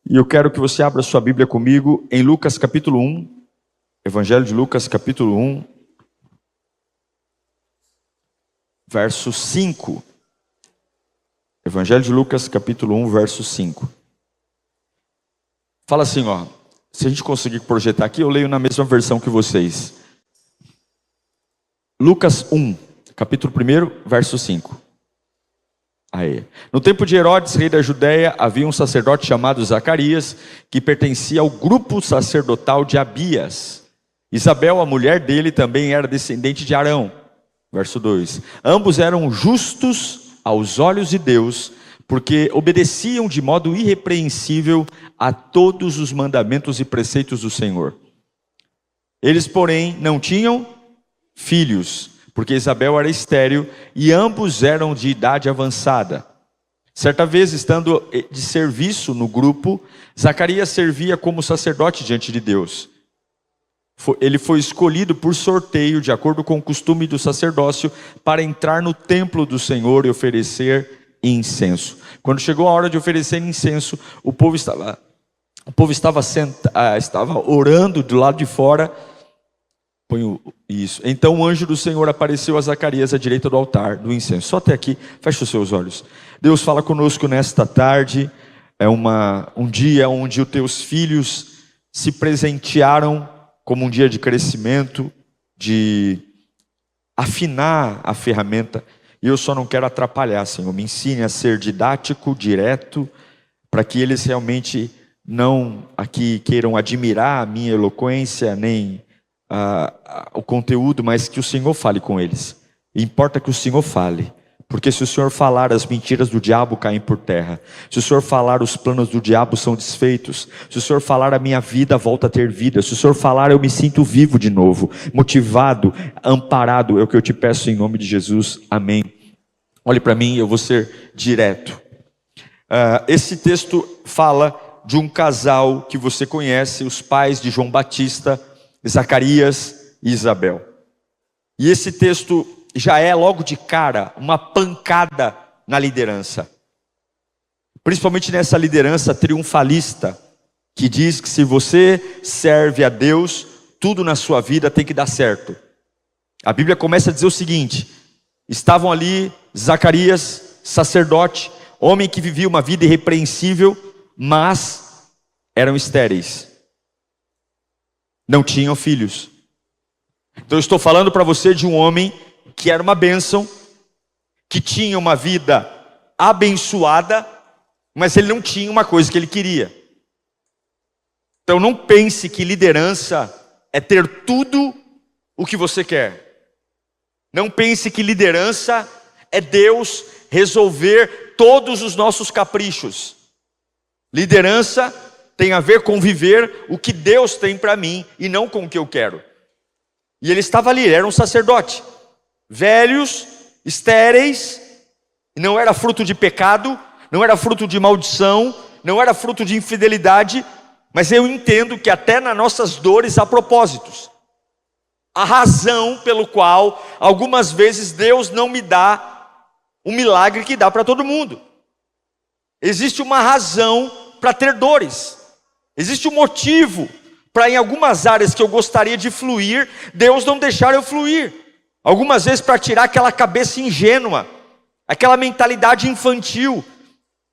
E eu quero que você abra sua Bíblia comigo em Lucas capítulo 1, Evangelho de Lucas capítulo 1, verso 5. Evangelho de Lucas capítulo 1, verso 5. Fala assim, ó. Se a gente conseguir projetar aqui, eu leio na mesma versão que vocês. Lucas 1, capítulo 1, verso 5. Aí. No tempo de Herodes, rei da Judéia, havia um sacerdote chamado Zacarias, que pertencia ao grupo sacerdotal de Abias. Isabel, a mulher dele, também era descendente de Arão. Verso 2. Ambos eram justos aos olhos de Deus, porque obedeciam de modo irrepreensível a todos os mandamentos e preceitos do Senhor. Eles, porém, não tinham filhos, porque Isabel era estéril e ambos eram de idade avançada. Certa vez, estando de serviço no grupo, Zacarias servia como sacerdote diante de Deus. Ele foi escolhido por sorteio, de acordo com o costume do sacerdócio, para entrar no templo do Senhor e oferecer incenso. Quando chegou a hora de oferecer incenso, o povo estava orando do lado de fora. Isso. Então o anjo do Senhor apareceu a Zacarias à direita do altar do incenso. Só até aqui, feche os seus olhos. Deus fala conosco nesta tarde. É um dia onde os teus filhos se presentearam como um dia de crescimento, de afinar a ferramenta. E eu só não quero atrapalhar, Senhor. Me ensine a ser didático, direto, para que eles realmente não aqui queiram admirar a minha eloquência, nem o conteúdo, mas que o Senhor fale com eles. Importa que o Senhor fale, porque se o Senhor falar, as mentiras do diabo caem por terra. Se o Senhor falar, os planos do diabo são desfeitos. Se o Senhor falar, a minha vida volta a ter vida. Se o Senhor falar, eu me sinto vivo de novo, motivado, amparado. É o que eu te peço em nome de Jesus, amém. Olhe para mim, eu vou ser direto. Esse texto fala de um casal que você conhece, os pais de João Batista, Zacarias e Isabel. E esse texto já é logo de cara uma pancada na liderança. Principalmente nessa liderança triunfalista, que diz que se você serve a Deus, tudo na sua vida tem que dar certo. A Bíblia começa a dizer o seguinte: estavam ali Zacarias, sacerdote, homem que vivia uma vida irrepreensível, mas eram estéreis. Não tinham filhos. Então eu estou falando para você de um homem que era uma bênção, que tinha uma vida abençoada, mas ele não tinha uma coisa que ele queria. Então não pense que liderança é ter tudo o que você quer. Não pense que liderança é Deus resolver todos os nossos caprichos. Liderança tem a ver com viver o que Deus tem para mim e não com o que eu quero. E ele estava ali, ele era um sacerdote. Velhos, estéreis, não era fruto de pecado, não era fruto de maldição, não era fruto de infidelidade, mas eu entendo que até nas nossas dores há propósitos. A razão pelo qual algumas vezes Deus não me dá o milagre que dá para todo mundo. Existe uma razão para ter dores. Existe um motivo para em algumas áreas que eu gostaria de fluir, Deus não deixar eu fluir. Algumas vezes para tirar aquela cabeça ingênua, aquela mentalidade infantil.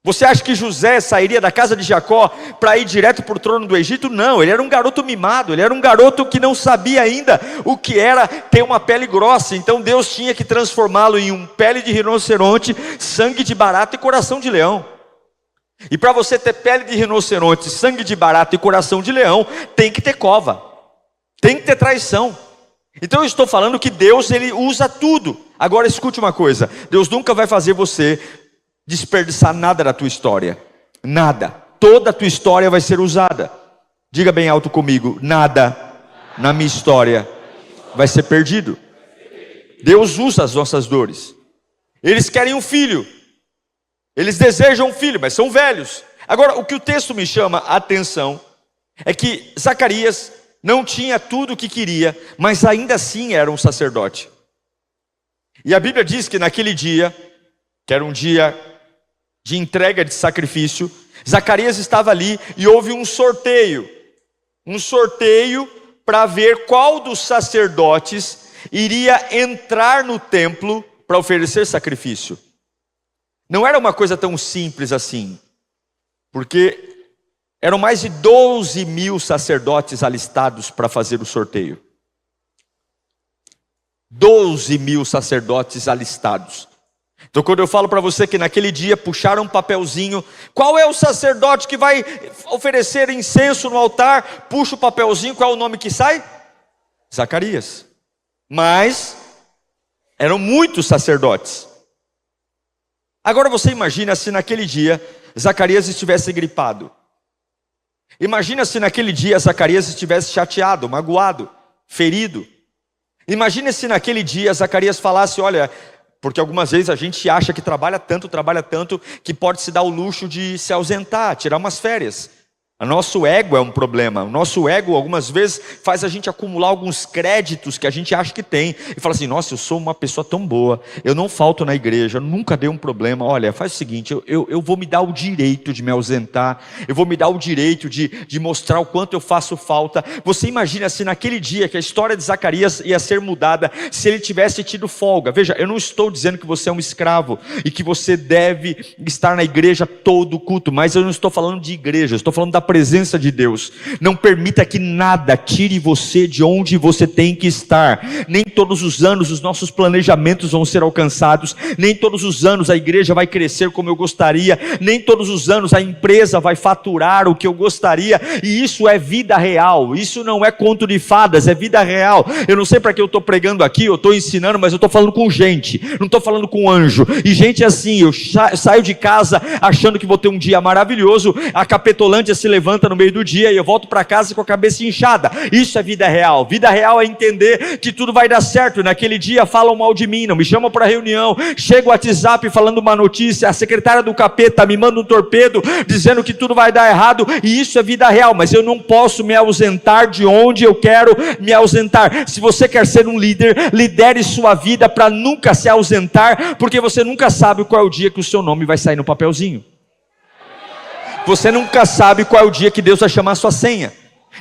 Você acha que José sairia da casa de Jacó para ir direto para o trono do Egito? Não, ele era um garoto mimado, ele era um garoto que não sabia ainda o que era ter uma pele grossa. Então Deus tinha que transformá-lo em um pele de rinoceronte, sangue de barata e coração de leão. E para você ter pele de rinoceronte, sangue de barata e coração de leão, tem que ter cova, tem que ter traição. Então eu estou falando que Deus, ele usa tudo. Agora escute uma coisa: Deus nunca vai fazer você desperdiçar nada da tua história. Nada. Toda a tua história vai ser usada. Diga bem alto comigo: nada na minha história vai ser perdido. Deus usa as nossas dores. Eles querem um filho, eles desejam um filho, mas são velhos. Agora, o que o texto me chama a atenção é que Zacarias não tinha tudo o que queria, mas ainda assim era um sacerdote. E a Bíblia diz que naquele dia, que era um dia de entrega de sacrifício, Zacarias estava ali e houve um sorteio para ver qual dos sacerdotes iria entrar no templo para oferecer sacrifício. Não era uma coisa tão simples assim, porque eram mais de 12 mil sacerdotes alistados para fazer o sorteio. 12 mil sacerdotes alistados. Então quando eu falo para você que naquele dia puxaram um papelzinho, qual é o sacerdote que vai oferecer incenso no altar? Puxa o papelzinho, qual é o nome que sai? Zacarias. Mas eram muitos sacerdotes. Agora você imagina se naquele dia Zacarias estivesse gripado. Imagina se naquele dia Zacarias estivesse chateado, magoado, ferido. Imagina se naquele dia Zacarias falasse, olha, porque algumas vezes a gente acha que trabalha tanto, que pode se dar o luxo de se ausentar, tirar umas férias. O nosso ego é um problema. O nosso ego algumas vezes faz a gente acumular alguns créditos que a gente acha que tem. E fala assim, nossa, eu sou uma pessoa tão boa, eu não falto na igreja, eu nunca dei um problema. Olha, faz o seguinte, eu vou me dar o direito de me ausentar, eu vou me dar o direito de mostrar o quanto eu faço falta. Você imagina se naquele dia que a história de Zacarias ia ser mudada, se ele tivesse tido folga. Veja, eu não estou dizendo que você é um escravo e que você deve estar na igreja todo o culto, mas eu não estou falando de igreja, eu estou falando da presença de Deus. Não permita que nada tire você de onde você tem que estar. Nem todos os anos os nossos planejamentos vão ser alcançados, nem todos os anos a igreja vai crescer como eu gostaria, nem todos os anos a empresa vai faturar o que eu gostaria, e isso é vida real, isso não é conto de fadas, é vida real. Eu não sei para que eu estou pregando aqui, eu estou ensinando, mas eu estou falando com gente, não estou falando com anjo. E gente assim, eu saio de casa achando que vou ter um dia maravilhoso, a Capetolândia se levanta no meio do dia e eu volto para casa com a cabeça inchada. Isso é vida real. Vida real é entender que tudo vai dar certo. Naquele dia falam mal de mim, não me chamam para reunião, chega o WhatsApp falando uma notícia, a secretária do capeta me manda um torpedo dizendo que tudo vai dar errado, e isso é vida real. Mas eu não posso me ausentar de onde eu quero me ausentar. Se você quer ser um líder, lidere sua vida para nunca se ausentar, porque você nunca sabe qual é o dia que o seu nome vai sair no papelzinho. Você nunca sabe qual é o dia que Deus vai chamar a sua senha.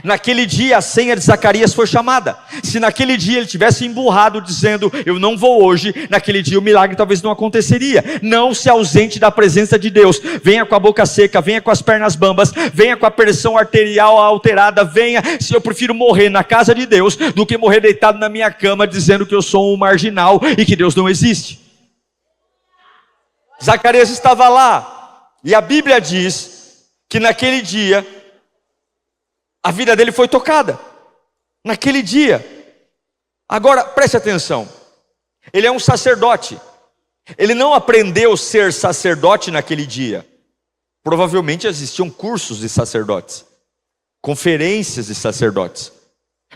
Naquele dia a senha de Zacarias foi chamada. Se naquele dia ele tivesse emburrado dizendo, eu não vou hoje, naquele dia o milagre talvez não aconteceria. Não se ausente da presença de Deus. Venha com a boca seca, venha com as pernas bambas, venha com a pressão arterial alterada, venha. Se eu prefiro morrer na casa de Deus do que morrer deitado na minha cama dizendo que eu sou um marginal e que Deus não existe. Zacarias estava lá, e a Bíblia diz que naquele dia a vida dele foi tocada. Naquele dia. Agora preste atenção, ele é um sacerdote, ele não aprendeu a ser sacerdote naquele dia. Provavelmente existiam cursos de sacerdotes, conferências de sacerdotes.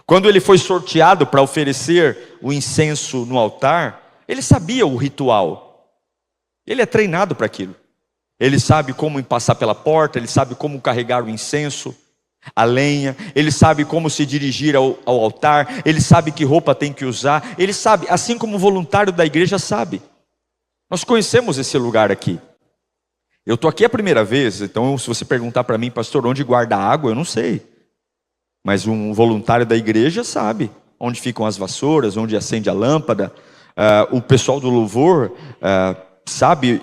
Quando ele foi sorteado para oferecer o incenso no altar, ele sabia o ritual, ele é treinado para aquilo. Ele sabe como passar pela porta, ele sabe como carregar o incenso, a lenha, ele sabe como se dirigir ao altar, ele sabe que roupa tem que usar, ele sabe, assim como o voluntário da igreja sabe. Nós conhecemos esse lugar aqui. Eu estou aqui a primeira vez, então se você perguntar para mim, pastor, onde guarda a água, eu não sei. Mas um voluntário da igreja sabe onde ficam as vassouras, onde acende a lâmpada. O pessoal do louvor sabe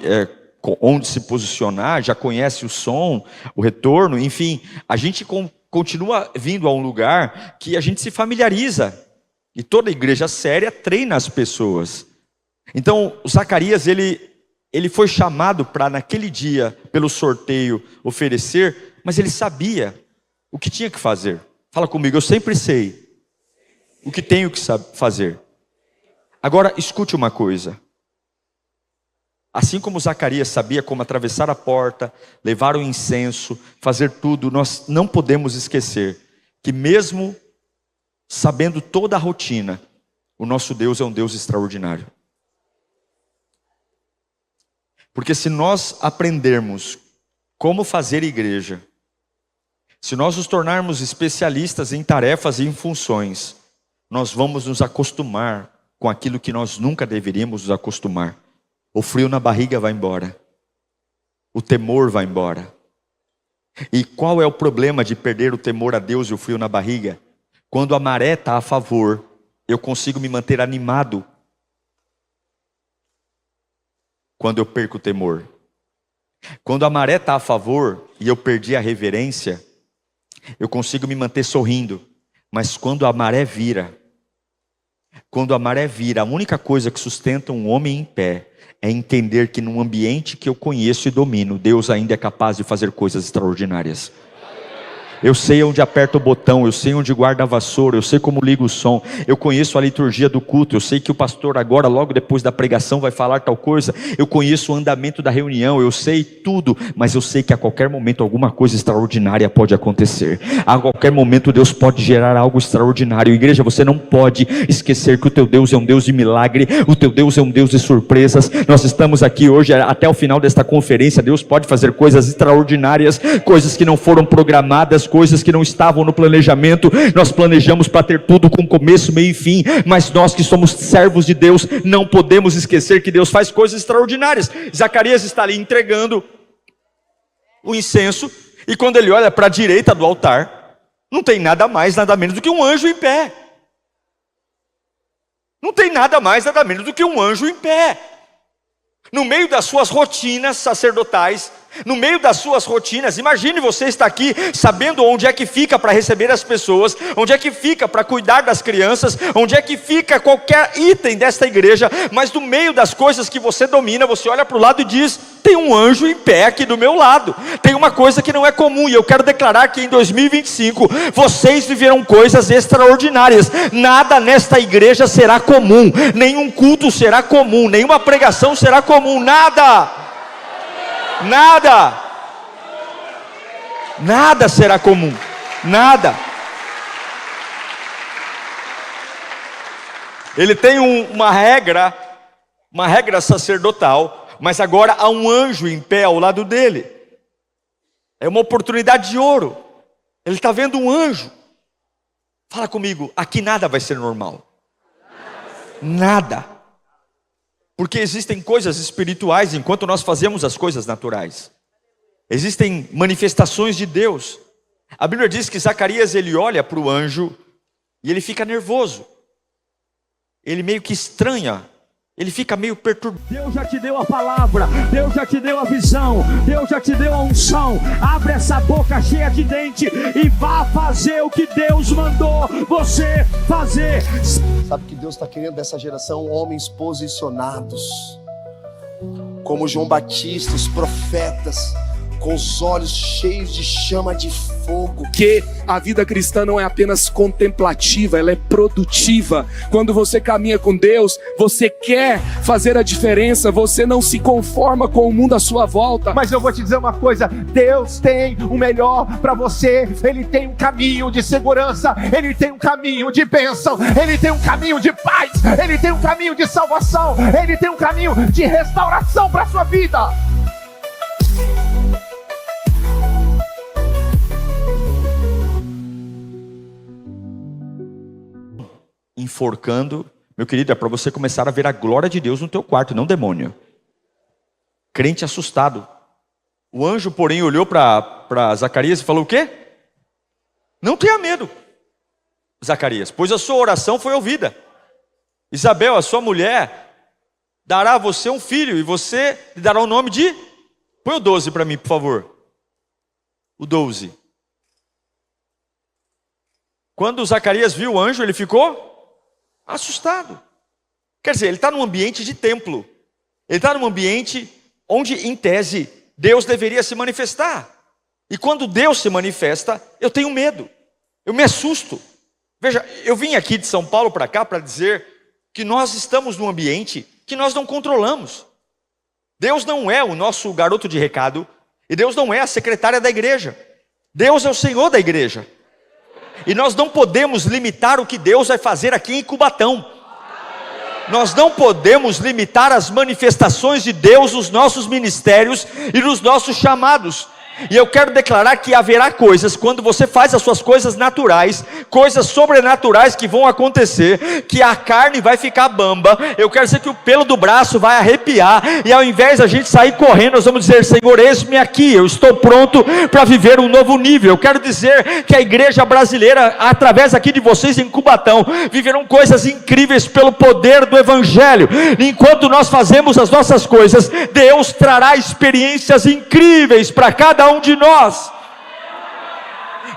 onde se posicionar, já conhece o som, o retorno, enfim, a gente continua vindo a um lugar que a gente se familiariza, e toda igreja séria treina as pessoas. Então Zacarias, ele foi chamado para naquele dia, pelo sorteio, oferecer, mas ele sabia o que tinha que fazer. Fala comigo, eu sempre sei o que tenho que fazer. Agora escute uma coisa. Assim como Zacarias sabia como atravessar a porta, levar o incenso, fazer tudo, nós não podemos esquecer que mesmo sabendo toda a rotina, o nosso Deus é um Deus extraordinário. Porque se nós aprendermos como fazer igreja, se nós nos tornarmos especialistas em tarefas e em funções, nós vamos nos acostumar com aquilo que nós nunca deveríamos nos acostumar. O frio na barriga vai embora, o temor vai embora, E qual é o problema de perder o temor a Deus e o frio na barriga? Quando a maré está a favor, eu consigo me manter animado. Quando eu perco o temor. Quando a maré está a favor e eu perdi a reverência, eu consigo me manter sorrindo. Mas quando a maré vira, a única coisa que sustenta um homem em pé é entender que num ambiente que eu conheço e domino, Deus ainda é capaz de fazer coisas extraordinárias. Eu sei onde aperta o botão, eu sei onde guarda a vassoura, eu sei como liga o som, eu conheço a liturgia do culto, eu sei que o pastor agora, logo depois da pregação, vai falar tal coisa, eu conheço o andamento da reunião, eu sei tudo, mas eu sei que a qualquer momento alguma coisa extraordinária pode acontecer, a qualquer momento Deus pode gerar algo extraordinário. Igreja, você não pode esquecer que o teu Deus é um Deus de milagre, o teu Deus é um Deus de surpresas. Nós estamos aqui hoje, até o final desta conferência, Deus pode fazer coisas extraordinárias, coisas que não foram programadas, coisas que não estavam no planejamento. Nós planejamos para ter tudo com começo, meio e fim, mas nós que somos servos de Deus, não podemos esquecer que Deus faz coisas extraordinárias. Zacarias está ali entregando o incenso, e quando ele olha para a direita do altar, não tem nada mais, nada menos do que um anjo em pé. Não tem nada mais, nada menos do que um anjo em pé. No meio das suas rotinas sacerdotais, no meio das suas rotinas, imagine você estar aqui sabendo onde é que fica para receber as pessoas, onde é que fica para cuidar das crianças, onde é que fica qualquer item desta igreja, mas no meio das coisas que você domina, você olha para o lado e diz: tem um anjo em pé aqui do meu lado. Tem uma coisa que não é comum, e eu quero declarar que em 2025 vocês viverão coisas extraordinárias. Nada nesta igreja será comum, nenhum culto será comum, nenhuma pregação será comum, nada será comum, nada. Ele tem uma regra sacerdotal, mas agora há um anjo em pé ao lado dele. É uma oportunidade de ouro. Ele está vendo um anjo. Fala comigo, aqui nada vai ser normal. Nada. Porque existem coisas espirituais enquanto nós fazemos as coisas naturais. Existem manifestações de Deus. A Bíblia diz que Zacarias, ele olha para o anjo e ele fica nervoso. Ele meio que estranha. Ele fica meio perturbado. Deus já te deu a palavra, Deus já te deu a visão, Deus já te deu a unção. Abre essa boca cheia de dente e vá fazer o que Deus mandou você fazer. Sabe que Deus está querendo dessa geração homens posicionados, como João Batista, os profetas, com os olhos cheios de chama de fogo. Que a vida cristã não é apenas contemplativa, ela é produtiva. Quando você caminha com Deus, você quer fazer a diferença, você não se conforma com o mundo à sua volta. Mas eu vou te dizer uma coisa, Deus tem o melhor para você. Ele tem um caminho de segurança, Ele tem um caminho de bênção, Ele tem um caminho de paz, Ele tem um caminho de salvação, Ele tem um caminho de restauração para a sua vida. Enforcando, meu querido, é para você começar a ver a glória de Deus no teu quarto, não demônio. Crente assustado. O anjo, porém, olhou para Zacarias e falou: o quê? Não tenha medo, Zacarias, pois a sua oração foi ouvida. Isabel, a sua mulher, dará a você um filho, e você lhe dará o nome de... Põe o 12 para mim, por favor. O 12. Quando Zacarias viu o anjo, ele ficou assustado. Quer dizer, ele está num ambiente de templo. Ele está num ambiente onde, em tese, Deus deveria se manifestar. E quando Deus se manifesta, eu tenho medo. Eu me assusto. Veja, eu vim aqui de São Paulo para cá para dizer que nós estamos num ambiente que nós não controlamos. Deus não é o nosso garoto de recado. E Deus não é a secretária da igreja. Deus é o Senhor da igreja. E nós não podemos limitar o que Deus vai fazer aqui em Cubatão. Nós não podemos limitar as manifestações de Deus nos nossos ministérios e nos nossos chamados. E eu quero declarar que haverá coisas, quando você faz as suas coisas naturais, coisas sobrenaturais que vão acontecer, que a carne vai ficar bamba. Eu quero dizer que o pelo do braço vai arrepiar, e ao invés de a gente sair correndo, nós vamos dizer: Senhor, eis-me aqui, eu estou pronto para viver um novo nível. Eu quero dizer que a igreja brasileira, através aqui de vocês em Cubatão, viverão coisas incríveis pelo poder do Evangelho. Enquanto nós fazemos as nossas coisas, Deus trará experiências incríveis para cada um de nós.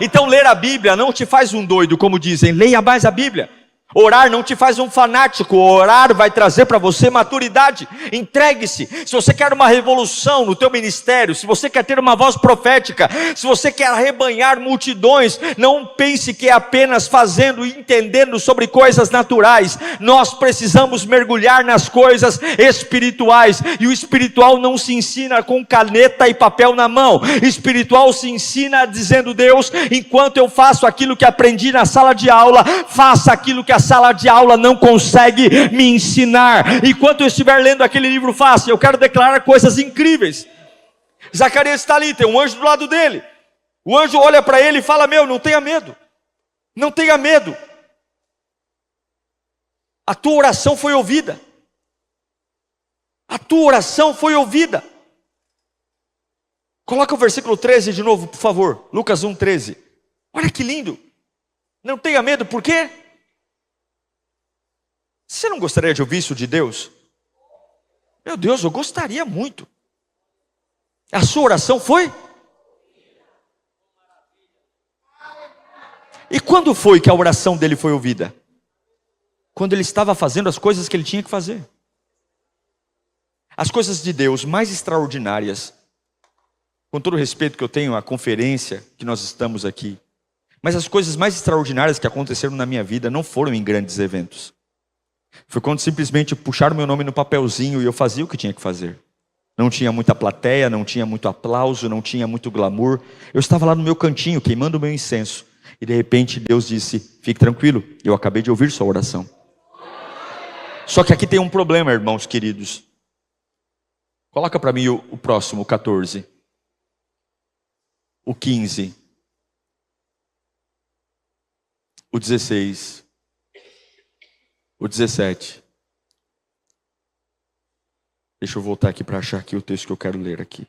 Então ler a Bíblia não te faz um doido, como dizem. Leia mais a Bíblia. Orar não te faz um fanático. Orar vai trazer para você maturidade. Entregue-se. Se você quer uma revolução no teu ministério, se você quer ter uma voz profética, se você quer arrebanhar multidões, não pense que é apenas fazendo e entendendo sobre coisas naturais. Nós precisamos mergulhar nas coisas espirituais. E o espiritual não se ensina com caneta e papel na mão. O espiritual se ensina dizendo: Deus, enquanto eu faço aquilo que aprendi na sala de aula, faça aquilo que a sala de aula não consegue me ensinar. Enquanto eu estiver lendo aquele livro, faça. Eu quero declarar coisas incríveis. Zacarias está ali, tem um anjo do lado dele. O anjo olha para ele e fala: meu, não tenha medo. Não tenha medo. A tua oração foi ouvida. A tua oração foi ouvida. Coloca o versículo 13 de novo, por favor. Lucas 1:13. Olha que lindo. Não tenha medo, por quê? Você não gostaria de ouvir isso de Deus? Meu Deus, eu gostaria muito. A sua oração foi? E quando foi que a oração dele foi ouvida? Quando ele estava fazendo as coisas que ele tinha que fazer. As coisas de Deus mais extraordinárias, com todo o respeito que eu tenho à conferência que nós estamos aqui, mas as coisas mais extraordinárias que aconteceram na minha vida não foram em grandes eventos. Foi quando simplesmente puxaram meu nome no papelzinho e eu fazia o que tinha que fazer. Não tinha muita plateia, não tinha muito aplauso, não tinha muito glamour. Eu estava lá no meu cantinho, queimando o meu incenso. E de repente Deus disse: fique tranquilo, eu acabei de ouvir sua oração. Só que aqui tem um problema, irmãos queridos. Coloca para mim o próximo, o 14. O 15. O 16. O 17. Deixa eu voltar aqui para achar aqui o texto que eu quero ler aqui.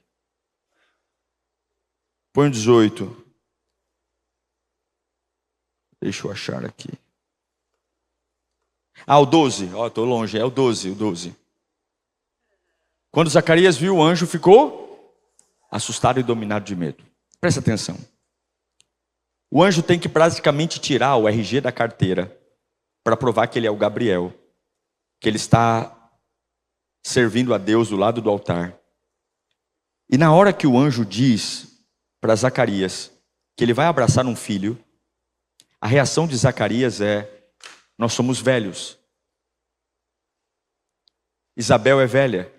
Põe o 18. Deixa eu achar aqui. O 12. Estou longe. É o 12, o 12. Quando Zacarias viu o anjo, ficou assustado e dominado de medo. Presta atenção. O anjo tem que praticamente tirar o RG da carteira para provar que ele é o Gabriel, que ele está servindo a Deus do lado do altar. E na hora que o anjo diz para Zacarias que ele vai abraçar um filho, a reação de Zacarias é: nós somos velhos. Isabel é velha.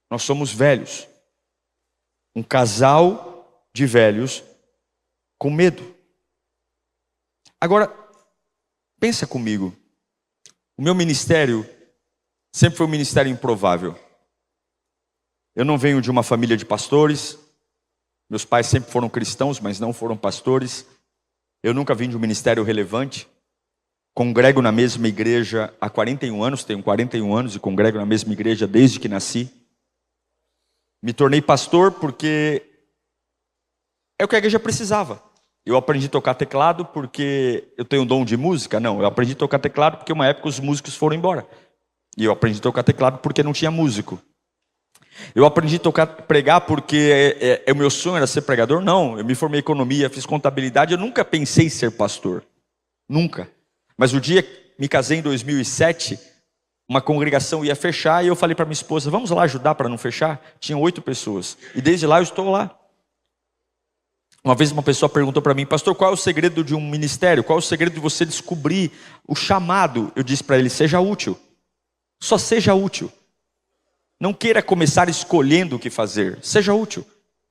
Nós somos velhos. Um casal de velhos com medo. Agora, pensa comigo. O meu ministério sempre foi um ministério improvável. Eu não venho de uma família de pastores. Meus pais sempre foram cristãos, mas não foram pastores. Eu nunca vim de um ministério relevante. Congrego na mesma igreja há 41 anos, tenho 41 anos e congrego na mesma igreja desde que nasci. Me tornei pastor porque é o que a igreja precisava. Eu aprendi a tocar teclado porque eu tenho um dom de música? Não, eu aprendi a tocar teclado porque uma época os músicos foram embora. E eu aprendi a tocar teclado porque não tinha músico. Eu aprendi a pregar porque o meu sonho era ser pregador? Não, eu me formei em economia, fiz contabilidade, eu nunca pensei em ser pastor. Nunca. Mas o dia que me casei em 2007, uma congregação ia fechar e eu falei para minha esposa: vamos lá ajudar para não fechar? Tinham 8 pessoas. E desde lá eu estou lá. Uma vez uma pessoa perguntou para mim: pastor, qual é o segredo de um ministério? Qual é o segredo de você descobrir o chamado? Eu disse para ele: seja útil. Só seja útil. Não queira começar escolhendo o que fazer. Seja útil.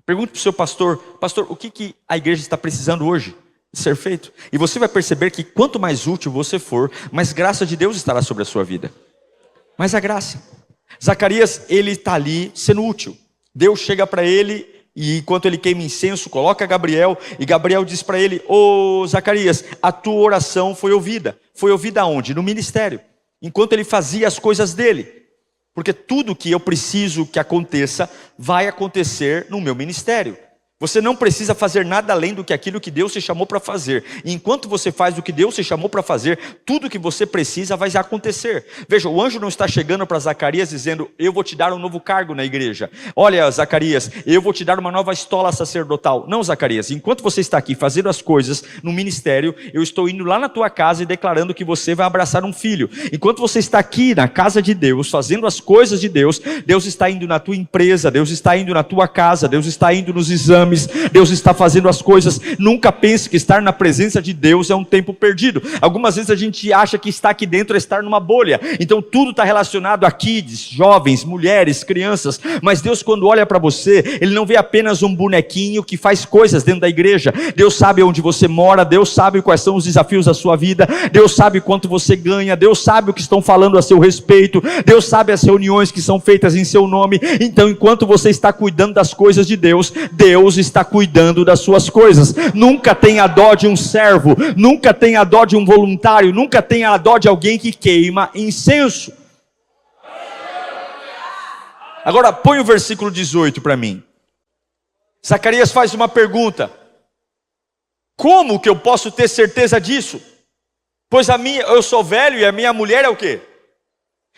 Pergunte para o seu pastor: pastor, o que a igreja está precisando hoje de ser feito? E você vai perceber que quanto mais útil você for, mais graça de Deus estará sobre a sua vida. Mais a graça. Zacarias, ele está ali sendo útil. Deus chega para ele E enquanto ele queima incenso, coloca Gabriel, e Gabriel diz para ele: ô Zacarias, a tua oração foi ouvida. Foi ouvida aonde? No ministério. Enquanto ele fazia as coisas dele. Porque tudo que eu preciso que aconteça, vai acontecer no meu ministério. Você não precisa fazer nada além do que aquilo que Deus te chamou para fazer. E enquanto você faz o que Deus te chamou para fazer, tudo que você precisa vai acontecer. Veja, o anjo não está chegando para Zacarias dizendo: eu vou te dar um novo cargo na igreja. Olha, Zacarias, eu vou te dar uma nova estola sacerdotal. Não, Zacarias, enquanto você está aqui fazendo as coisas no ministério, eu estou indo lá na tua casa e declarando que você vai abraçar um filho. Enquanto você está aqui na casa de Deus, fazendo as coisas de Deus, Deus está indo na tua empresa, Deus está indo na tua casa, Deus está indo nos exames, Deus está fazendo as coisas. Nunca pense que estar na presença de Deus é um tempo perdido. Algumas vezes a gente acha que estar aqui dentro é estar numa bolha. Então tudo está relacionado a kids, jovens, mulheres, crianças. Mas Deus, quando olha para você, Ele não vê apenas um bonequinho que faz coisas dentro da igreja. Deus sabe onde você mora, Deus sabe quais são os desafios da sua vida, Deus sabe quanto você ganha, Deus sabe o que estão falando a seu respeito, Deus sabe as reuniões que são feitas em seu nome. Então enquanto você está cuidando das coisas de Deus, Deus está cuidando das suas coisas. Nunca tenha dó de um servo, nunca tenha dó de um voluntário, nunca tenha dó de alguém que queima incenso. Agora põe o versículo 18 para mim. Zacarias faz uma pergunta: como que eu posso ter certeza disso? Pois eu sou velho e a minha mulher é o quê?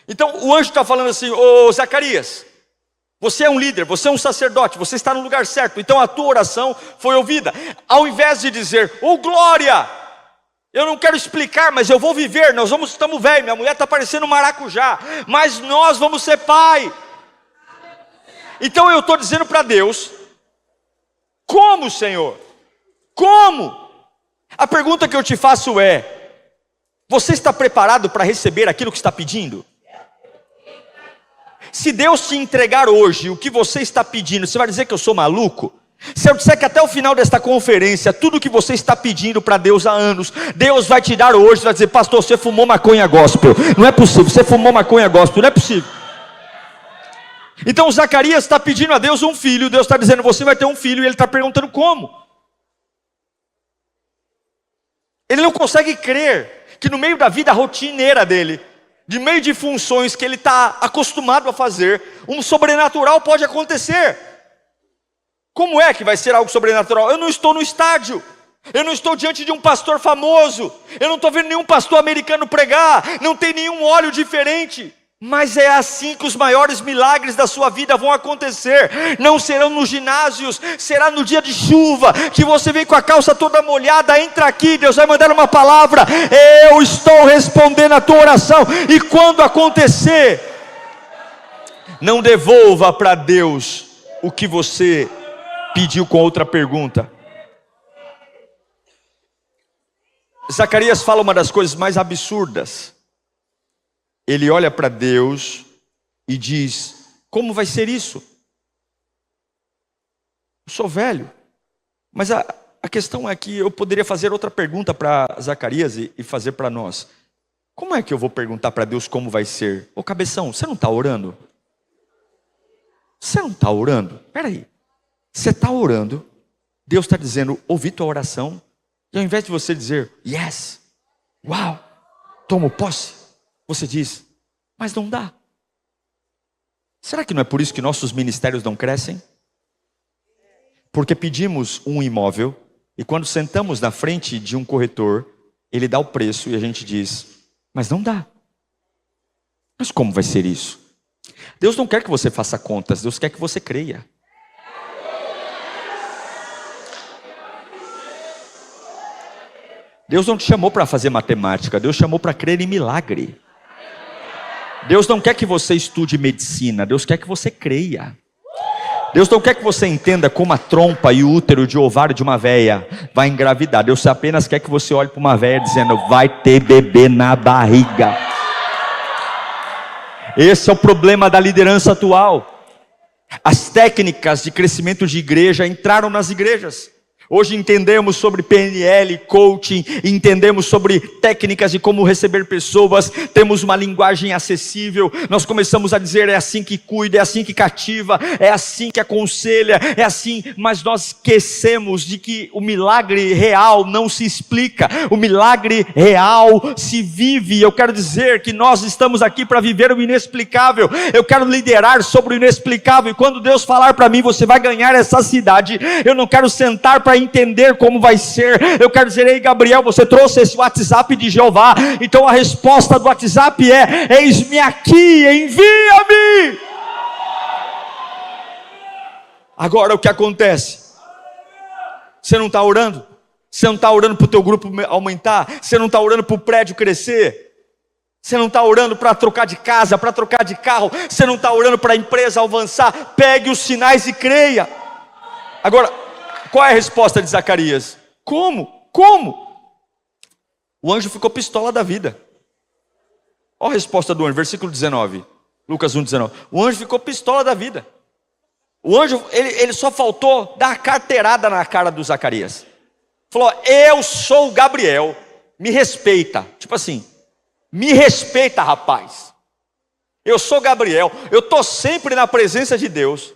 Então o anjo está falando assim: ô Zacarias, você é um líder, você é um sacerdote, você está no lugar certo, então a tua oração foi ouvida. Ao invés de dizer: ô glória, eu não quero explicar, mas eu vou viver, estamos velhos, minha mulher está parecendo um maracujá, mas nós vamos ser pai. Então eu estou dizendo para Deus: como, Senhor? Como? A pergunta que eu te faço é: você está preparado para receber aquilo que está pedindo? Se Deus te entregar hoje o que você está pedindo, você vai dizer que eu sou maluco? Se eu disser que até o final desta conferência, tudo que você está pedindo para Deus há anos, Deus vai te dar hoje, vai dizer: pastor, você fumou maconha gospel. Não é possível, você fumou maconha gospel, não é possível. Então Zacarias está pedindo a Deus um filho, Deus está dizendo: você vai ter um filho, e ele está perguntando como. Ele não consegue crer que no meio da vida rotineira dele, de meio de funções que ele está acostumado a fazer, um sobrenatural pode acontecer. Como é que vai ser algo sobrenatural? Eu não estou no estádio, eu não estou diante de um pastor famoso, eu não estou vendo nenhum pastor americano pregar, não tem nenhum óleo diferente. Mas é assim que os maiores milagres da sua vida vão acontecer. Não serão nos ginásios, será no dia de chuva, que você vem com a calça toda molhada, entra aqui, Deus vai mandar uma palavra: eu estou respondendo a tua oração. E quando acontecer, não devolva para Deus o que você pediu com outra pergunta. Zacarias fala uma das coisas mais absurdas. Ele olha para Deus e diz: como vai ser isso? Eu sou velho. Mas a questão é que eu poderia fazer outra pergunta para Zacarias e fazer para nós. Como é que eu vou perguntar para Deus como vai ser? Ô cabeção, você não está orando? Você não está orando? Espera aí. Você está orando, Deus está dizendo: ouvi tua oração. E ao invés de você dizer: yes, uau, tomo posse, você diz: mas não dá. Será que não é por isso que nossos ministérios não crescem? Porque pedimos um imóvel, e quando sentamos na frente de um corretor, ele dá o preço e a gente diz: mas não dá. Mas como vai ser isso? Deus não quer que você faça contas, Deus quer que você creia. Deus não te chamou para fazer matemática, Deus chamou para crer em milagre. Deus não quer que você estude medicina, Deus quer que você creia. Deus não quer que você entenda como a trompa e o útero de ovário de uma véia vai engravidar. Deus apenas quer que você olhe para uma véia dizendo: vai ter bebê na barriga. Esse é o problema da liderança atual. As técnicas de crescimento de igreja entraram nas igrejas. Hoje entendemos sobre PNL, coaching, entendemos sobre técnicas de como receber pessoas, temos uma linguagem acessível, nós começamos a dizer é assim que cuida, é assim que cativa, é assim que aconselha, é assim, mas nós esquecemos de que o milagre real não se explica, o milagre real se vive. Eu quero dizer que nós estamos aqui para viver o inexplicável, eu quero liderar sobre o inexplicável, e quando Deus falar para mim, você vai ganhar essa cidade, eu não quero sentar para entender como vai ser, eu quero dizer, ei Gabriel, você trouxe esse WhatsApp de Jeová, então a resposta do WhatsApp é, eis-me aqui, envia-me. Agora o que acontece? Você não está orando? Você não está orando para o teu grupo aumentar? Você não está orando para o prédio crescer? Você não está orando para trocar de casa, para trocar de carro? Você não está orando para a empresa avançar? Pegue os sinais e creia. Agora, qual é a resposta de Zacarias? Como? O anjo ficou pistola da vida. Olha a resposta do anjo, versículo 19, Lucas 1,19. O anjo ficou pistola da vida. O anjo, ele só faltou dar uma carteirada na cara do Zacarias. Falou, eu sou o Gabriel, me respeita. Tipo assim, me respeita, rapaz. Eu sou Gabriel, eu estou sempre na presença de Deus.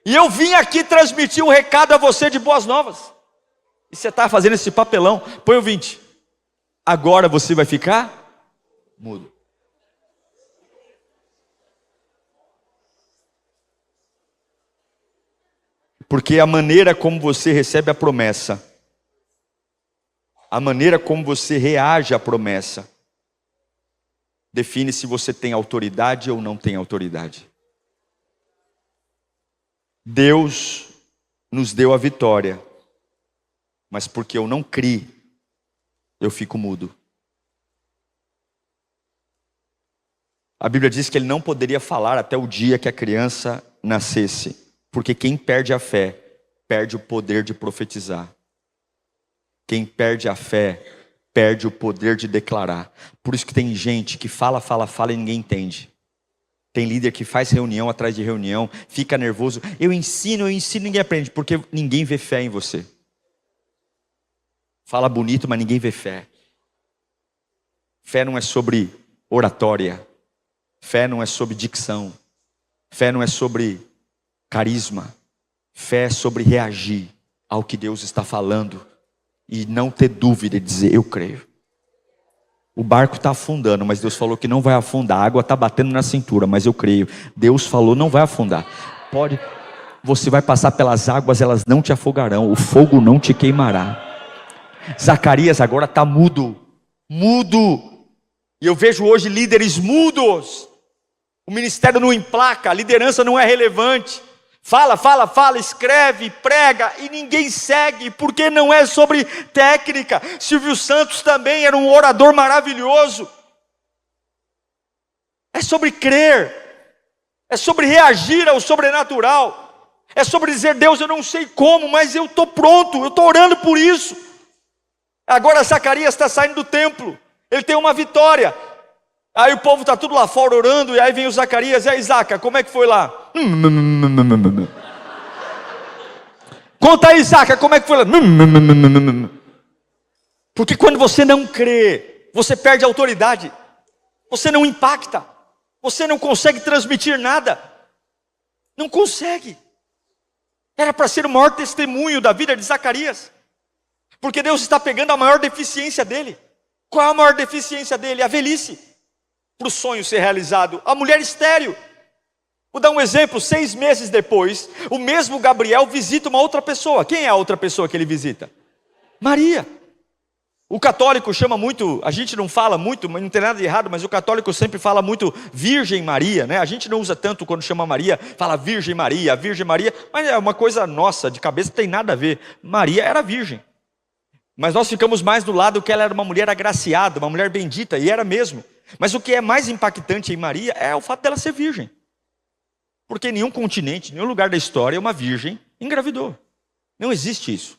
E eu vim aqui transmitir um recado a você de boas novas. E você está fazendo esse papelão. Põe o 20. Agora você vai ficar mudo. Porque a maneira como você recebe a promessa, a maneira como você reage à promessa, define se você tem autoridade ou não tem autoridade. Deus nos deu a vitória, mas porque eu não criei, eu fico mudo. A Bíblia diz que ele não poderia falar até o dia que a criança nascesse, porque quem perde a fé, perde o poder de profetizar. Quem perde a fé, perde o poder de declarar. Por isso que tem gente que fala e ninguém entende. Tem líder que faz reunião atrás de reunião, fica nervoso. Eu ensino, ninguém aprende, porque ninguém vê fé em você. Fala bonito, mas ninguém vê fé. Fé não é sobre oratória. Fé não é sobre dicção. Fé não é sobre carisma. Fé é sobre reagir ao que Deus está falando e não ter dúvida de dizer, eu creio. O barco está afundando, mas Deus falou que não vai afundar. A água está batendo na cintura, mas eu creio. Deus falou, não vai afundar. Você vai passar pelas águas, elas não te afogarão. O fogo não te queimará. Zacarias agora está mudo. E eu vejo hoje líderes mudos. O ministério não emplaca, a liderança não é relevante. Fala, escreve, prega e ninguém segue, porque não é sobre técnica. Silvio Santos também era um orador maravilhoso. É sobre crer, é sobre reagir ao sobrenatural, é sobre dizer, Deus, eu não sei como, mas eu estou pronto, eu estou orando por isso. Agora Zacarias está saindo do templo, ele tem uma vitória. Aí o povo está tudo lá fora orando, e aí vem o Zacarias, e aí Zaca, como é que foi lá? Conta aí, Zaca, como é que foi lá? Porque quando você não crê, você perde a autoridade, você não impacta, você não consegue transmitir nada, não consegue. Era para ser o maior testemunho da vida de Zacarias, porque Deus está pegando a maior deficiência dele. Qual é a maior deficiência dele? A velhice. Para o sonho ser realizado, a mulher estéril. Vou dar um exemplo, 6 meses depois, o mesmo Gabriel visita uma outra pessoa. Quem é a outra pessoa que ele visita? Maria. O católico chama muito, a gente não fala muito, mas não tem nada de errado, mas o católico sempre fala muito Virgem Maria, né? A gente não usa tanto quando chama Maria, fala Virgem Maria, mas é uma coisa nossa, de cabeça, não tem nada a ver. Maria era virgem. Mas nós ficamos mais do lado que ela era uma mulher agraciada, uma mulher bendita, e era mesmo. Mas o que é mais impactante em Maria é o fato dela ser virgem. Porque em nenhum continente, nenhum lugar da história, uma virgem engravidou. Não existe isso.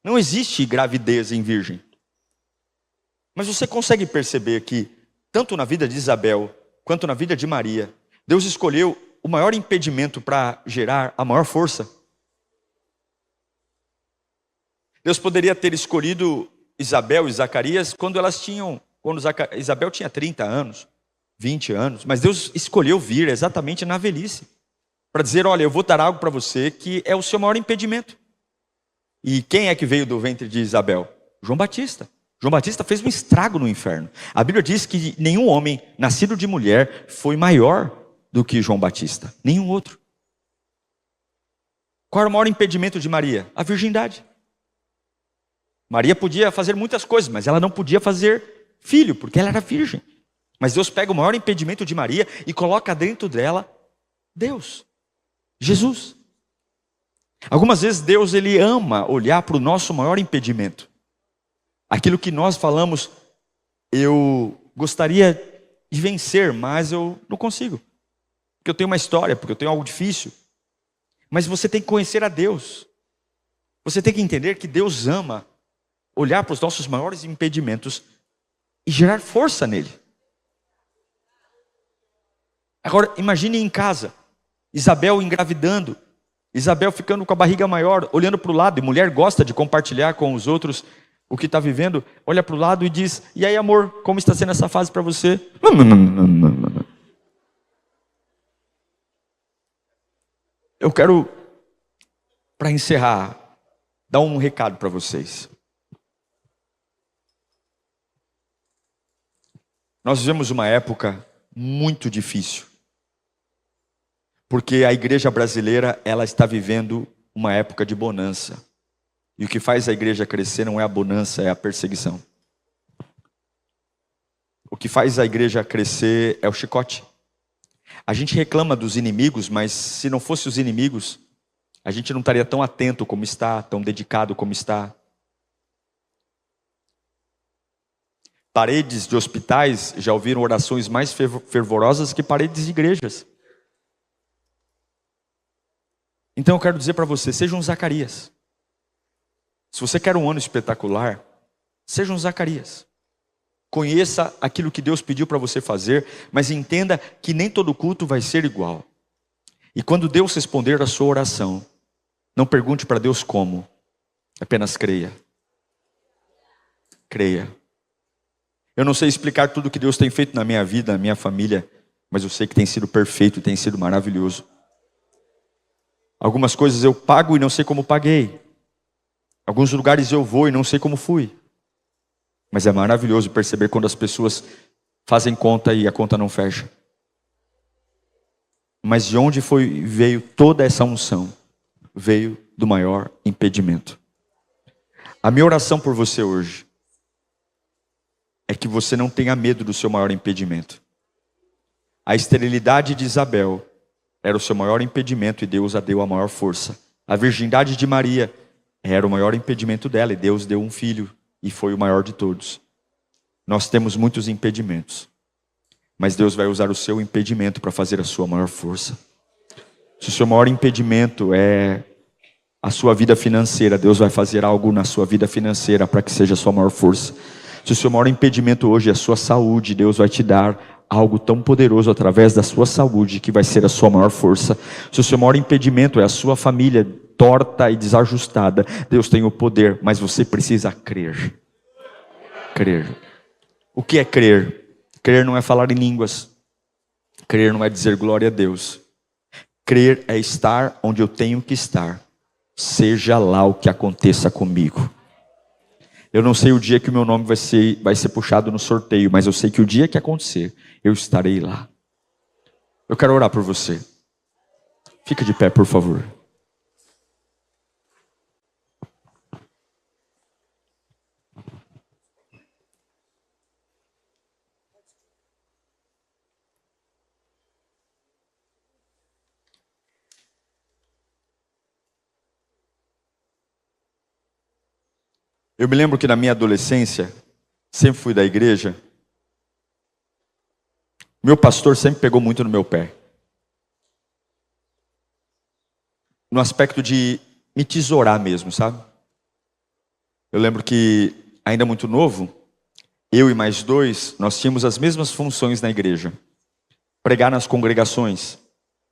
Não existe gravidez em virgem. Mas você consegue perceber que, tanto na vida de Isabel, quanto na vida de Maria, Deus escolheu o maior impedimento para gerar a maior força. Deus poderia ter escolhido Isabel e Zacarias quando Isabel tinha 30 anos, 20 anos, mas Deus escolheu vir exatamente na velhice, para dizer, olha, eu vou dar algo para você que é o seu maior impedimento. E quem é que veio do ventre de Isabel? João Batista. João Batista fez um estrago no inferno. A Bíblia diz que nenhum homem nascido de mulher foi maior do que João Batista. Nenhum outro. Qual era o maior impedimento de Maria? A virgindade. Maria podia fazer muitas coisas, mas ela não podia fazer filho, porque ela era virgem. Mas Deus pega o maior impedimento de Maria e coloca dentro dela Deus, Jesus. Algumas vezes Deus ele ama olhar para o nosso maior impedimento. Aquilo que nós falamos, eu gostaria de vencer, mas eu não consigo. Porque eu tenho uma história, porque eu tenho algo difícil. Mas você tem que conhecer a Deus. Você tem que entender que Deus ama olhar para os nossos maiores impedimentos e gerar força nele. Agora, imagine em casa, Isabel engravidando, Isabel ficando com a barriga maior, olhando para o lado, e mulher gosta de compartilhar com os outros o que está vivendo, olha para o lado e diz, e aí amor, como está sendo essa fase para você? Eu quero, para encerrar, dar um recado para vocês. Nós vivemos uma época muito difícil. Porque a igreja brasileira, ela está vivendo uma época de bonança. E o que faz a igreja crescer não é a bonança, é a perseguição. O que faz a igreja crescer é o chicote. A gente reclama dos inimigos, mas se não fosse os inimigos, a gente não estaria tão atento como está, tão dedicado como está. Paredes de hospitais já ouviram orações mais fervorosas que paredes de igrejas. Então eu quero dizer para você, seja um Zacarias. Se você quer um ano espetacular, seja um Zacarias. Conheça aquilo que Deus pediu para você fazer, mas entenda que nem todo culto vai ser igual. E quando Deus responder a sua oração, não pergunte para Deus como, apenas creia. Creia. Eu não sei explicar tudo que Deus tem feito na minha vida, na minha família, mas eu sei que tem sido perfeito, tem sido maravilhoso. Algumas coisas eu pago e não sei como paguei. Alguns lugares eu vou e não sei como fui. Mas é maravilhoso perceber quando as pessoas fazem conta e a conta não fecha. Mas de onde veio toda essa unção? Veio do maior impedimento. A minha oração por você hoje é que você não tenha medo do seu maior impedimento. A esterilidade de Isabel era o seu maior impedimento e Deus a deu a maior força. A virgindade de Maria era o maior impedimento dela e Deus deu um filho e foi o maior de todos. Nós temos muitos impedimentos, mas Deus vai usar o seu impedimento para fazer a sua maior força. Se o seu maior impedimento é a sua vida financeira, Deus vai fazer algo na sua vida financeira para que seja a sua maior força. Se o seu maior impedimento hoje é a sua saúde, Deus vai te dar algo tão poderoso através da sua saúde que vai ser a sua maior força. Se o seu maior impedimento é a sua família torta e desajustada, Deus tem o poder, mas você precisa crer. Crer. O que é crer? Crer não é falar em línguas. Crer não é dizer glória a Deus. Crer é estar onde eu tenho que estar, seja lá o que aconteça comigo. Eu não sei o dia que o meu nome vai ser puxado no sorteio, mas eu sei que o dia que acontecer, eu estarei lá. Eu quero orar por você. Fica de pé, por favor. Eu me lembro que na minha adolescência, sempre fui da igreja, meu pastor sempre pegou muito no meu pé. No aspecto de me tesourar mesmo, sabe? Eu lembro que, ainda muito novo, eu e mais dois, nós tínhamos as mesmas funções na igreja. Pregar nas congregações.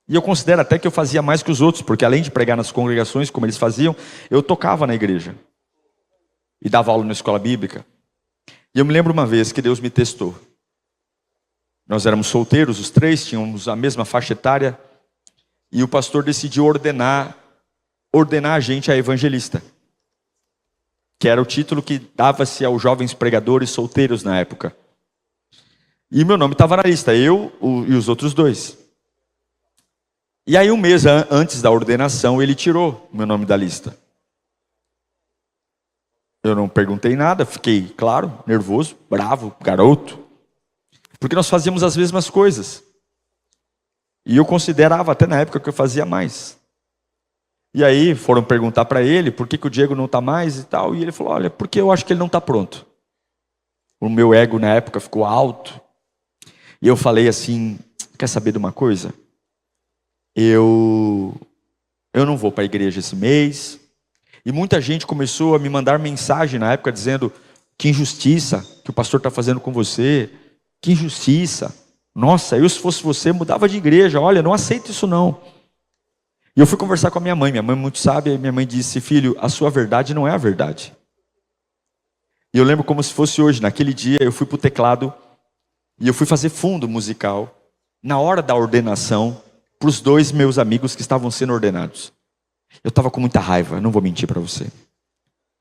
E eu considero até que eu fazia mais que os outros, porque além de pregar nas congregações, como eles faziam, eu tocava na igreja. e dava aula na escola bíblica. E eu me lembro uma vez que Deus me testou. Nós éramos solteiros, os três, tínhamos a mesma faixa etária, e o pastor decidiu ordenar a gente a evangelista, que era o título que dava-se aos jovens pregadores solteiros na época. E meu nome estava na lista, eu e os outros dois. E aí um mês antes da ordenação, ele tirou o meu nome da lista. Eu não perguntei nada, fiquei, claro, nervoso, bravo, garoto. Porque nós fazíamos as mesmas coisas. E eu considerava até na época que eu fazia mais. E aí foram perguntar para ele por que o Diego não está mais e tal. E ele falou, olha, porque eu acho que ele não está pronto. O meu ego na época ficou alto. E eu falei assim, quer saber de uma coisa? Eu não vou para a igreja esse mês. E muita gente começou a me mandar mensagem na época dizendo, que injustiça que o pastor está fazendo com você. Que injustiça. Nossa, eu se fosse você mudava de igreja. Olha, não aceito isso não. E eu fui conversar com a minha mãe muito sábia, e minha mãe disse, filho, a sua verdade não é a verdade. E eu lembro como se fosse hoje, naquele dia eu fui para o teclado, e eu fui fazer fundo musical, na hora da ordenação, para os dois meus amigos que estavam sendo ordenados. Eu estava com muita raiva, não vou mentir para você.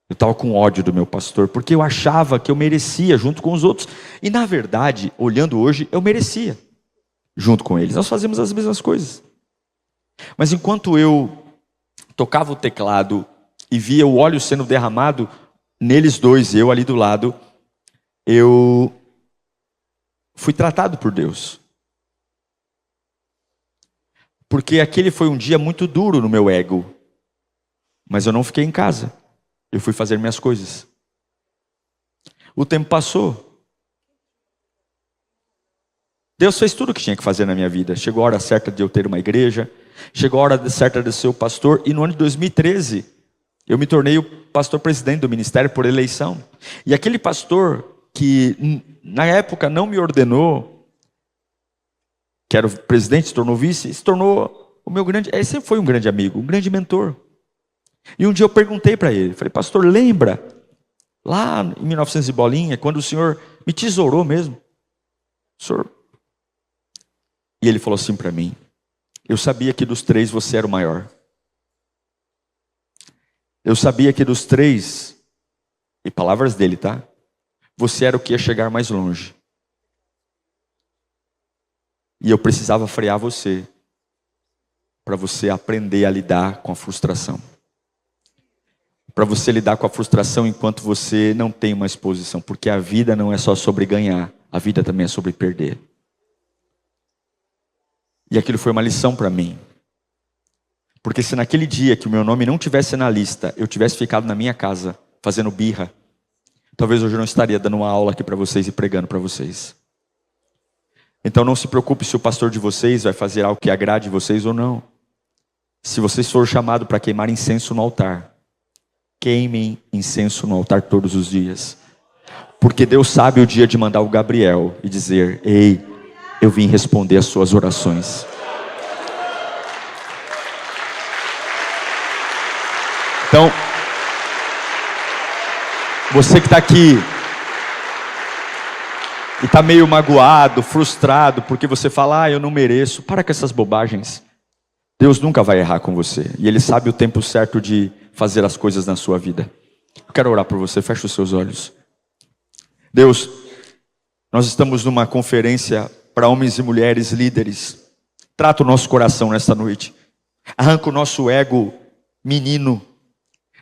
Eu estava com ódio do meu pastor, porque eu achava que eu merecia junto com os outros. E na verdade, olhando hoje, eu merecia junto com eles. Nós fazíamos as mesmas coisas. Mas enquanto eu tocava o teclado e via o óleo sendo derramado neles dois, eu ali do lado, eu fui tratado por Deus. Porque aquele foi um dia muito duro no meu ego. Mas eu não fiquei em casa. Eu fui fazer minhas coisas. O tempo passou. Deus fez tudo o que tinha que fazer na minha vida. Chegou a hora certa de eu ter uma igreja. Chegou a hora certa de ser o pastor. E no ano de 2013, eu me tornei o pastor presidente do ministério por eleição. E aquele pastor que na época não me ordenou, que era o presidente, se tornou vice, se tornou o meu grande... Ele sempre foi um grande amigo, um grande mentor. E um dia eu perguntei para ele, falei, pastor, lembra lá em 1900 e bolinha, quando o senhor me tesourou mesmo? Senhor... E ele falou assim para mim, eu sabia que dos três você era o maior. Eu sabia que dos três, e palavras dele, tá? Você era o que ia chegar mais longe. E eu precisava frear você, para você aprender a lidar com a frustração. Para você lidar com a frustração enquanto você não tem uma exposição. Porque a vida não é só sobre ganhar. A vida também é sobre perder. E aquilo foi uma lição para mim. Porque se naquele dia que o meu nome não tivesse na lista, eu tivesse ficado na minha casa, fazendo birra, talvez hoje eu não estaria dando uma aula aqui para vocês e pregando para vocês. Então não se preocupe se o pastor de vocês vai fazer algo que agrade vocês ou não. Se vocês forem chamados para queimar incenso no altar, queimem incenso no altar todos os dias. Porque Deus sabe o dia de mandar o Gabriel e dizer, ei, eu vim responder as suas orações. Então, você que está aqui e está meio magoado, frustrado, porque você fala, eu não mereço, para com essas bobagens. Deus nunca vai errar com você. E Ele sabe o tempo certo de fazer as coisas na sua vida. Eu quero orar por você, feche os seus olhos. Deus, nós estamos numa conferência para homens e mulheres líderes. Trata o nosso coração nesta noite. Arranca o nosso ego menino.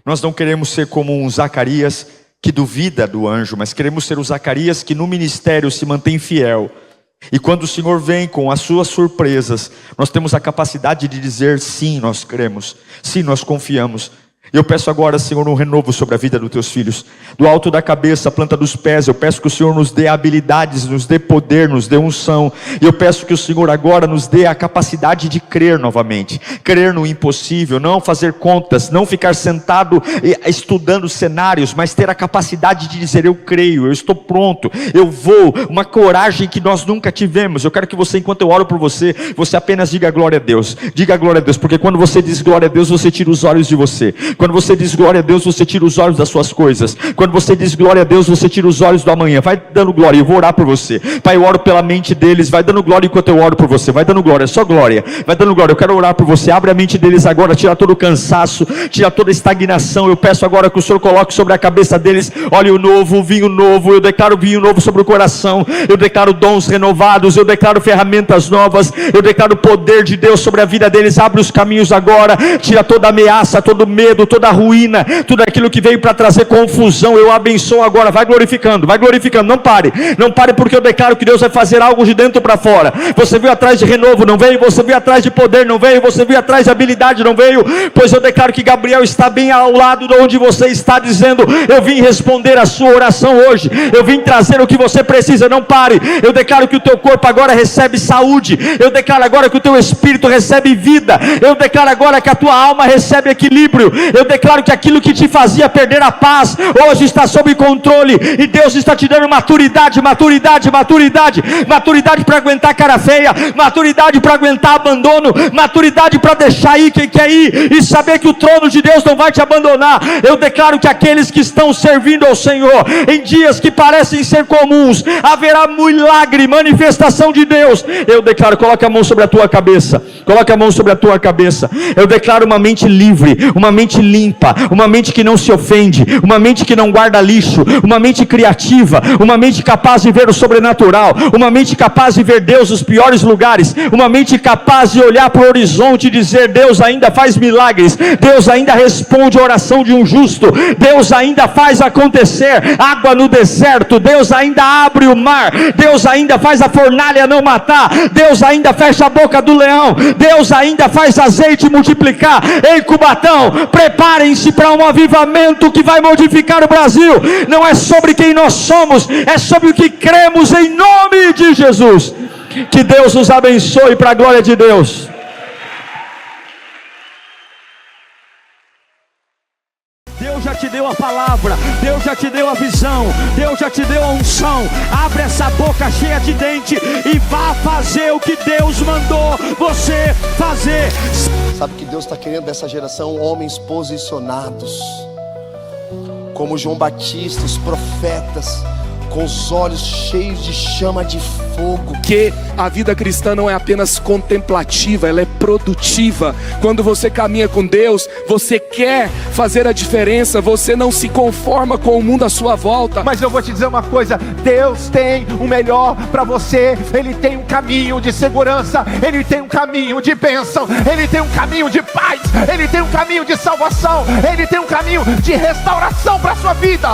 Nós não queremos ser como um Zacarias que duvida do anjo, mas queremos ser o Zacarias que no ministério se mantém fiel. E quando o Senhor vem com as suas surpresas, nós temos a capacidade de dizer, sim, nós cremos, sim, nós confiamos. Eu peço agora, Senhor, um renovo sobre a vida dos teus filhos. Do alto da cabeça, a planta dos pés, eu peço que o Senhor nos dê habilidades, nos dê poder, nos dê unção. E eu peço que o Senhor agora nos dê a capacidade de crer novamente. Crer no impossível, não fazer contas, não ficar sentado estudando cenários, mas ter a capacidade de dizer, eu creio, eu estou pronto, eu vou. Uma coragem que nós nunca tivemos. Eu quero que você, enquanto eu oro por você, você apenas diga glória a Deus. Diga glória a Deus, porque quando você diz glória a Deus, você tira os olhos de você. Quando você diz glória a Deus, você tira os olhos das suas coisas. Quando você diz glória a Deus, você tira os olhos do amanhã. Vai dando glória, eu vou orar por você. Pai, eu oro pela mente deles. Vai dando glória enquanto eu oro por você. Vai dando glória, só glória. Vai dando glória, eu quero orar por você. Abre a mente deles agora, tira todo o cansaço, tira toda a estagnação. Eu peço agora que o Senhor coloque sobre a cabeça deles óleo novo, vinho novo. Eu declaro vinho novo sobre o coração. Eu declaro dons renovados. Eu declaro ferramentas novas. Eu declaro o poder de Deus sobre a vida deles. Abre os caminhos agora, tira toda ameaça, todo medo, toda ruína, tudo aquilo que veio para trazer confusão. Eu abençoo agora. Vai glorificando, não pare, não pare, porque eu declaro que Deus vai fazer algo de dentro para fora. Você veio atrás de renovo, não veio? Você veio atrás de poder, não veio? Você veio atrás de habilidade, não veio? Pois eu declaro que Gabriel está bem ao lado de onde você está, dizendo: eu vim responder a sua oração hoje, eu vim trazer o que você precisa. Não pare. Eu declaro que o teu corpo agora recebe saúde. Eu declaro agora que o teu espírito recebe vida. Eu declaro agora que a tua alma recebe equilíbrio. Eu declaro que aquilo que te fazia perder a paz hoje está sob controle, e Deus está te dando maturidade para aguentar cara feia, maturidade para aguentar abandono, maturidade para deixar ir quem quer ir e saber que o trono de Deus não vai te abandonar. Eu declaro que aqueles que estão servindo ao Senhor em dias que parecem ser comuns, haverá milagre, manifestação de Deus. Eu declaro, coloca a mão sobre a tua cabeça, coloca a mão sobre a tua cabeça. Eu declaro uma mente livre, uma mente limpa, uma mente que não se ofende, uma mente que não guarda lixo, uma mente criativa, uma mente capaz de ver o sobrenatural, uma mente capaz de ver Deus nos piores lugares, uma mente capaz de olhar para o horizonte e dizer: Deus ainda faz milagres, Deus ainda responde a oração de um justo, Deus ainda faz acontecer água no deserto, Deus ainda abre o mar, Deus ainda faz a fornalha não matar, Deus ainda fecha a boca do leão, Deus ainda faz azeite multiplicar. Ei, Cubatão, preparem-se para um avivamento que vai modificar o Brasil. Não é sobre quem nós somos, é sobre o que cremos, em nome de Jesus. Que Deus nos abençoe para a glória de Deus. Deus já te deu a palavra, Deus já te deu a visão, Deus já te deu a unção. Abre essa boca cheia de dente e vá fazer o que Deus mandou você fazer. Sabe o que Deus está querendo dessa geração? Homens posicionados, como João Batista, os profetas, com os olhos cheios de chama de fogo. Que a vida cristã não é apenas contemplativa, ela é produtiva. Quando você caminha com Deus, você quer fazer a diferença, você não se conforma com o mundo à sua volta. Mas eu vou te dizer uma coisa: Deus tem o melhor para você. Ele tem um caminho de segurança, Ele tem um caminho de bênção, Ele tem um caminho de paz, Ele tem um caminho de salvação, Ele tem um caminho de restauração para a sua vida.